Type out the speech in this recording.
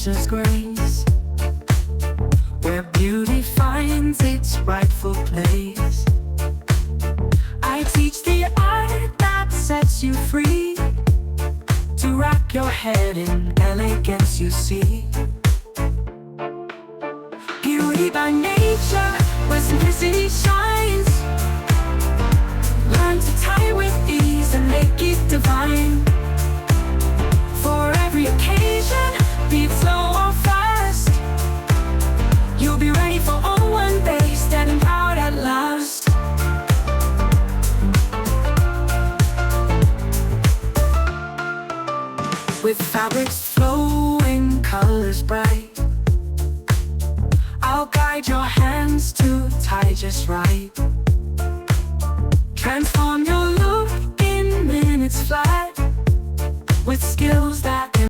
nature's grace, where beauty finds its rightful place. I teach the art that sets you free, to wrap your head in elegance you see. Beauty by nature, where simplicity shines. Learn to tie with ease and make it divine. For every occasion, be it slow or fast, you'll be ready for all one day, standing proud at last. With fabrics flowing, colors bright, I'll guide your hands to tie just right. Transform your look in minutes flat, with skills